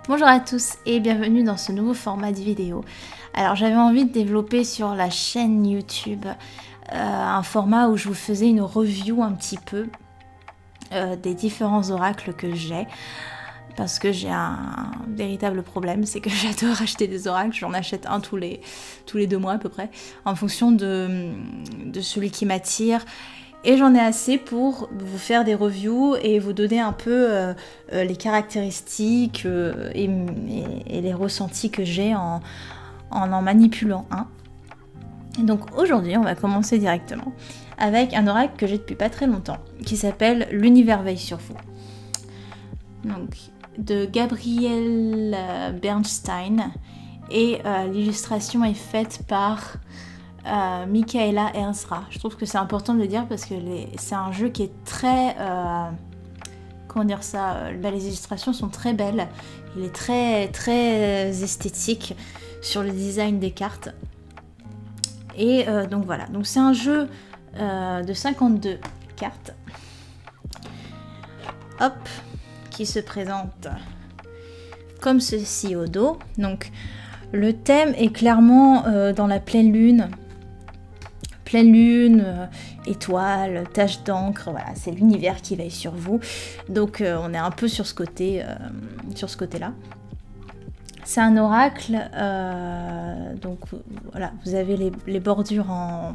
Bonjour à tous et bienvenue dans ce nouveau format de vidéo. Alors j'avais envie de développer sur la chaîne YouTube un format où je vous faisais une review un petit peu des différents oracles que j'ai. Parce que j'ai un véritable problème, c'est que j'adore acheter des oracles, j'en achète un tous les 2 mois à peu près, en fonction de celui qui m'attire. Et j'en ai assez pour vous faire des reviews et vous donner un peu les caractéristiques et les ressentis que j'ai en manipulant un. Et donc aujourd'hui, on va commencer directement avec un oracle que j'ai depuis pas très longtemps, qui s'appelle L'univers veille sur vous. Donc, de Gabriel Bernstein, et l'illustration est faite par Michaela Herzra. Je trouve que c'est important de le dire parce que c'est un jeu qui est très... comment dire ça, les illustrations sont très belles. Il est très, très esthétique sur le design des cartes. Et donc voilà, donc c'est un jeu de 52 cartes. Hop, qui se présente comme ceci au dos. Donc le thème est clairement dans la pleine lune. Pleine lune, étoiles, taches d'encre, voilà, c'est l'univers qui veille sur vous. Donc on est un peu sur ce côté, là. C'est un oracle, donc voilà, vous avez les bordures en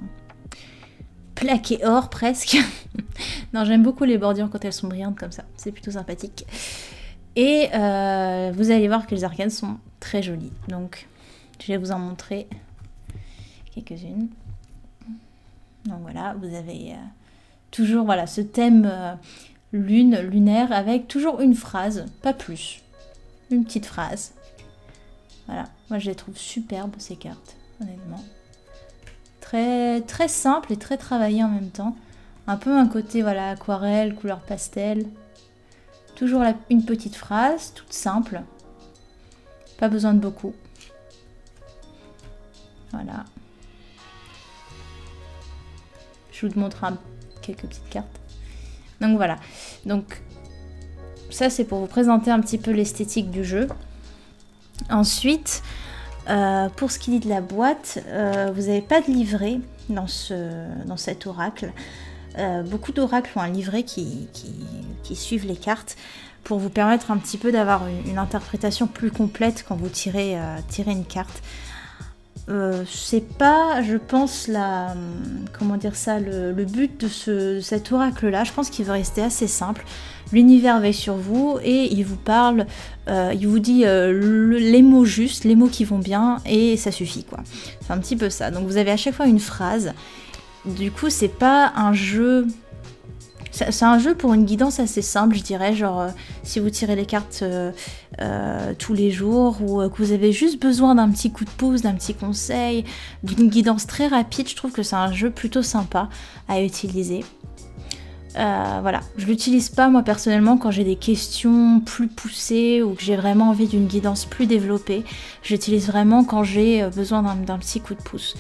plaqué or presque. Non, j'aime beaucoup les bordures quand elles sont brillantes comme ça, c'est plutôt sympathique. Et vous allez voir que les arcanes sont très jolies. Donc je vais vous en montrer quelques-unes. Donc voilà, vous avez toujours voilà, ce thème lunaire avec toujours une phrase, pas plus. Une petite phrase. Voilà, moi je les trouve superbes ces cartes, honnêtement. Très, très simple et très travaillé en même temps. Un peu un côté voilà, aquarelle, couleur pastel. Toujours une petite phrase, toute simple. Pas besoin de beaucoup. Voilà. Je vous montre quelques petites cartes. Donc voilà. Donc ça c'est pour vous présenter un petit peu l'esthétique du jeu. Ensuite, pour ce qui est de la boîte, vous n'avez pas de livret dans cet oracle. Beaucoup d'oracles ont un livret qui suivent les cartes pour vous permettre un petit peu d'avoir une interprétation plus complète quand vous tirez une carte. C'est pas, je pense, comment dire ça, le but de cet oracle-là. Je pense qu'il va rester assez simple. L'univers veille sur vous et il vous parle, il vous dit les mots justes, les mots qui vont bien et ça suffit quoi. C'est un petit peu ça. Donc vous avez à chaque fois une phrase. Du coup, c'est pas un jeu... C'est un jeu pour une guidance assez simple, je dirais, genre si vous tirez les cartes tous les jours ou que vous avez juste besoin d'un petit coup de pouce, d'un petit conseil, d'une guidance très rapide, je trouve que c'est un jeu plutôt sympa à utiliser. Voilà, je l'utilise pas moi personnellement quand j'ai des questions plus poussées ou que j'ai vraiment envie d'une guidance plus développée. J'utilise vraiment quand j'ai besoin d'un petit coup de pouce.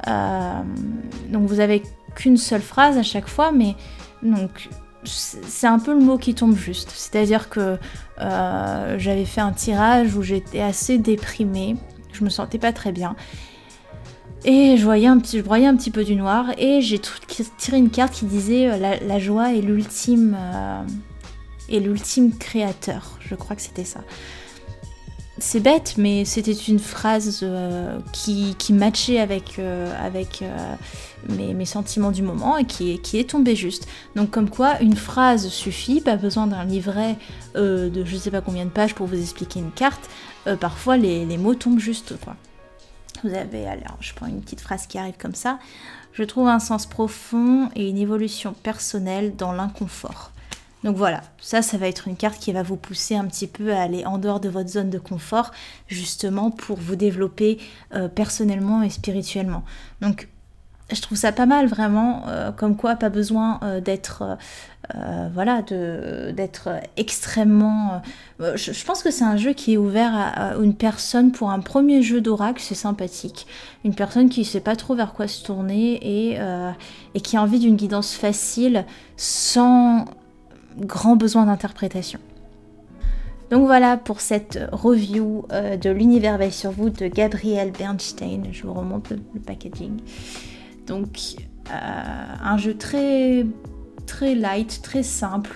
Donc vous avez qu'une seule phrase à chaque fois, mais donc c'est un peu le mot qui tombe juste. C'est-à-dire que j'avais fait un tirage où j'étais assez déprimée, je me sentais pas très bien. Et je broyais un petit peu du noir et j'ai tiré une carte qui disait la joie est l'ultime créateur. Je crois que c'était ça. C'est bête, mais c'était une phrase qui matchait avec mes sentiments du moment et qui est tombée juste. Donc comme quoi, une phrase suffit, pas besoin d'un livret de je sais pas combien de pages pour vous expliquer une carte. Parfois, les mots tombent juste, quoi. Vous avez, alors je prends une petite phrase qui arrive comme ça. Je trouve un sens profond et une évolution personnelle dans l'inconfort. Donc voilà, ça va être une carte qui va vous pousser un petit peu à aller en dehors de votre zone de confort, justement pour vous développer personnellement et spirituellement. Donc je trouve ça pas mal vraiment, comme quoi pas besoin d'être extrêmement... je pense que c'est un jeu qui est ouvert à une personne pour un premier jeu d'oracle, c'est sympathique. Une personne qui ne sait pas trop vers quoi se tourner et qui a envie d'une guidance facile sans grand besoin d'interprétation. Donc voilà pour cette review de l'univers veille sur vous de Gabriel Bernstein. Je vous remonte le packaging. Donc un jeu très light, très simple,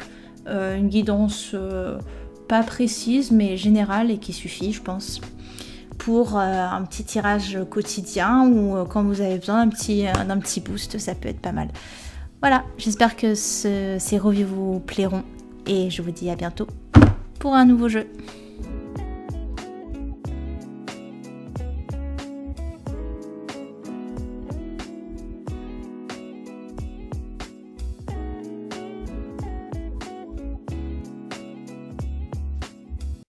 une guidance pas précise mais générale et qui suffit je pense pour un petit tirage quotidien ou quand vous avez besoin d'un petit boost, ça peut être pas mal. Voilà, j'espère que ces reviews vous plairont et je vous dis à bientôt pour un nouveau jeu.